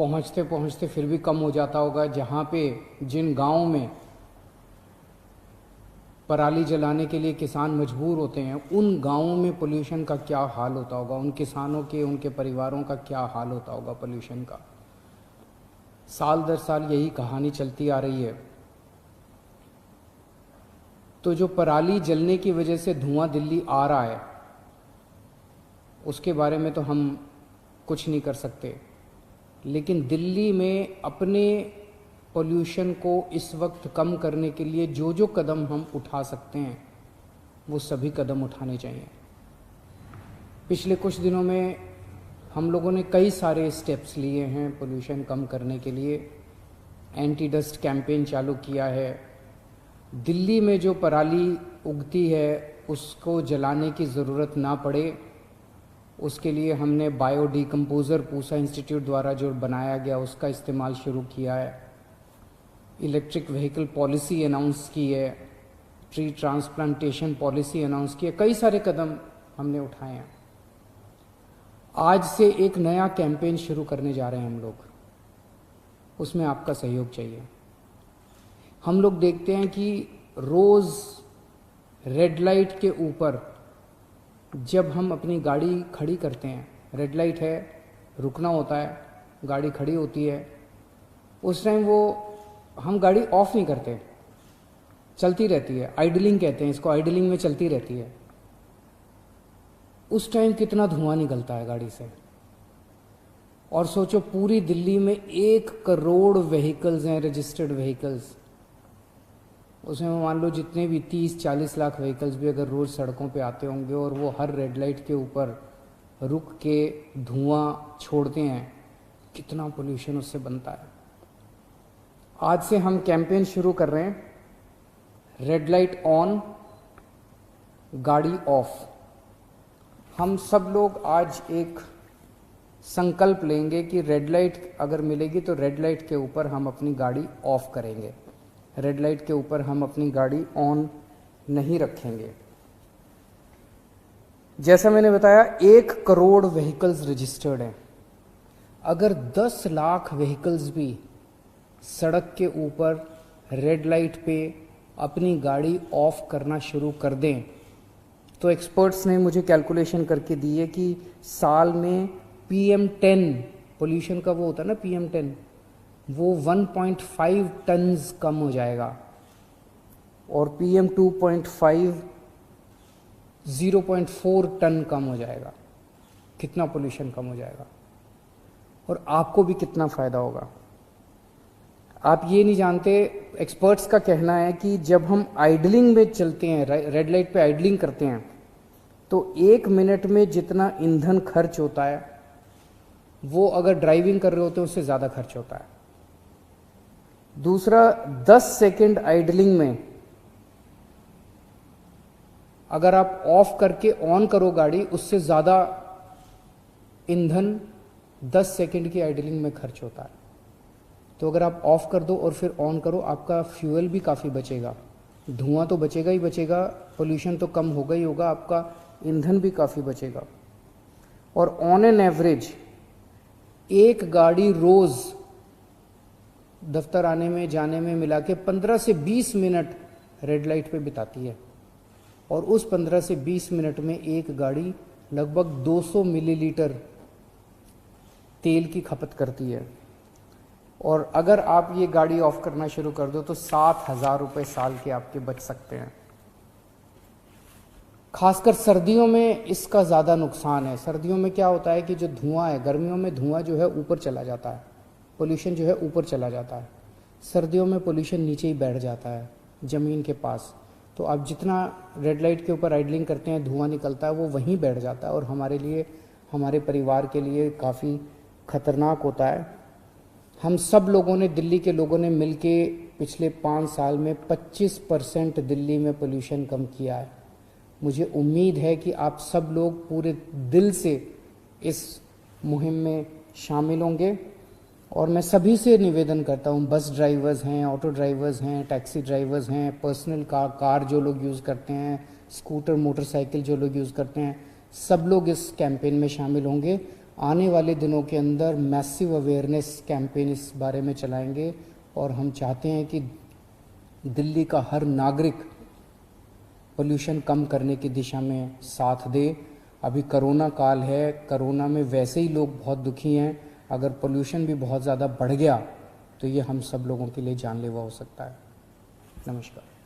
पहुंचते पहुंचते फिर भी कम हो जाता होगा। जहाँ पे जिन गांवों में पराली जलाने के लिए किसान मजबूर होते हैं, उन गांवों में पोल्यूशन का क्या हाल होता होगा, उन किसानों के, उनके परिवारों का क्या हाल होता होगा पोल्यूशन का। साल दर साल यही कहानी चलती आ रही है। तो जो पराली जलने की वजह से धुआं दिल्ली आ रहा है, उसके बारे में तो हम कुछ नहीं कर सकते, लेकिन दिल्ली में अपने पोल्यूशन को इस वक्त कम करने के लिए जो जो कदम हम उठा सकते हैं वो सभी कदम उठाने चाहिए। पिछले कुछ दिनों में हम लोगों ने कई सारे स्टेप्स लिए हैं पोल्यूशन कम करने के लिए। एंटी डस्ट कैंपेन चालू किया है। दिल्ली में जो पराली उगती है उसको जलाने की ज़रूरत ना पड़े, उसके लिए हमने बायो डिकम्पोज़र पूसा इंस्टीट्यूट द्वारा जो बनाया गया उसका इस्तेमाल शुरू किया है। इलेक्ट्रिक व्हीकल पॉलिसी अनाउंस की है, ट्री ट्रांसप्लांटेशन पॉलिसी अनाउंस की है, कई सारे कदम हमने उठाए हैं। आज से एक नया कैंपेन शुरू करने जा रहे हैं हम लोग, उसमें आपका सहयोग चाहिए। हम लोग देखते हैं कि रोज़ रेड लाइट के ऊपर जब हम अपनी गाड़ी खड़ी करते हैं, रेड लाइट है, रुकना होता है, गाड़ी खड़ी होती है, उस टाइम वो हम गाड़ी ऑफ नहीं करते, चलती रहती है, आइडलिंग कहते हैं इसको, आइडलिंग में चलती रहती है। उस टाइम कितना धुआं निकलता है गाड़ी से। और सोचो पूरी दिल्ली में 1 करोड़ व्हीकल्स हैं, रजिस्टर्ड व्हीकल्स। उसमें मान लो जितने भी 30-40 लाख व्हीकल्स भी अगर रोज़ सड़कों पे आते होंगे और वो हर रेड लाइट के ऊपर रुक के धुआं छोड़ते हैं, कितना पोल्यूशन उससे बनता है। आज से हम कैंपेन शुरू कर रहे हैं, रेड लाइट ऑन, गाड़ी ऑफ। हम सब लोग आज एक संकल्प लेंगे कि रेड लाइट अगर मिलेगी तो रेड लाइट के ऊपर हम अपनी गाड़ी ऑफ करेंगे, रेड लाइट के ऊपर हम अपनी गाड़ी ऑन नहीं रखेंगे। जैसा मैंने बताया 1 करोड़ व्हीकल्स रजिस्टर्ड हैं। अगर 10 लाख व्हीकल्स भी सड़क के ऊपर रेड लाइट पे अपनी गाड़ी ऑफ करना शुरू कर दें, तो एक्सपर्ट्स ने मुझे कैलकुलेशन करके दी है कि साल में PM10 पोल्यूशन का वो होता है ना PM10, वो 1.5 टन्स कम हो जाएगा, और PM2.5 0.4 टन कम हो जाएगा। कितना पोल्यूशन कम हो जाएगा, और आपको भी कितना फ़ायदा होगा। आप ये नहीं जानते, एक्सपर्ट्स का कहना है कि जब हम आइडलिंग में चलते हैं, रेड लाइट पे आइडलिंग करते हैं, तो 1 मिनट में जितना ईंधन खर्च होता है वो अगर ड्राइविंग कर रहे होते हैं उससे ज़्यादा खर्च होता है। दूसरा, 10 सेकेंड आइडलिंग में अगर आप ऑफ करके ऑन करो गाड़ी, उससे ज़्यादा ईंधन 10 सेकेंड की आइडलिंग में खर्च होता है। तो अगर आप ऑफ कर दो और फिर ऑन करो, आपका फ्यूल भी काफ़ी बचेगा, धुआं तो बचेगा ही बचेगा, पोल्यूशन तो कम होगा ही होगा, आपका ईंधन भी काफ़ी बचेगा। और ऑन एन एवरेज एक गाड़ी रोज़ दफ्तर आने में जाने में मिला के 15 से 20 मिनट रेड लाइट पे बिताती है, और उस 15 से 20 मिनट में एक गाड़ी लगभग 200 मिलीलीटर तेल की खपत करती है। और अगर आप ये गाड़ी ऑफ करना शुरू कर दो तो 7,000 रुपये साल के आपके बच सकते हैं। खासकर सर्दियों में इसका ज़्यादा नुकसान है। सर्दियों में क्या होता है कि जो धुआं है, गर्मियों में धुआं जो है ऊपर चला जाता है, पोल्यूशन जो है ऊपर चला जाता है, सर्दियों में पोल्यूशन नीचे ही बैठ जाता है ज़मीन के पास। तो आप जितना रेड लाइट के ऊपर आइडलिंग करते हैं, धुआं निकलता है वो वहीं बैठ जाता है, और हमारे लिए, हमारे परिवार के लिए काफ़ी खतरनाक होता है। हम सब लोगों ने, दिल्ली के लोगों ने मिलके पिछले 5 साल में 25% दिल्ली में पोल्यूशन कम किया है। मुझे उम्मीद है कि आप सब लोग पूरे दिल से इस मुहिम में शामिल होंगे, और मैं सभी से निवेदन करता हूँ, बस ड्राइवर्स हैं, ऑटो ड्राइवर्स हैं, टैक्सी ड्राइवर्स हैं, पर्सनल कार जो लोग यूज़ करते हैं, स्कूटर मोटरसाइकिल जो लोग यूज़ करते हैं, सब लोग इस कैंपेन में शामिल होंगे आने वाले दिनों के अंदर मैसिव अवेयरनेस कैंपेन इस बारे में चलाएंगे और हम चाहते हैं कि दिल्ली का हर नागरिक पोल्यूशन कम करने की दिशा में साथ दे। अभी कोरोना काल है, कोरोना में वैसे ही लोग बहुत दुखी हैं, अगर पोल्यूशन भी बहुत ज़्यादा बढ़ गया तो ये हम सब लोगों के लिए जानलेवा हो सकता है। नमस्कार।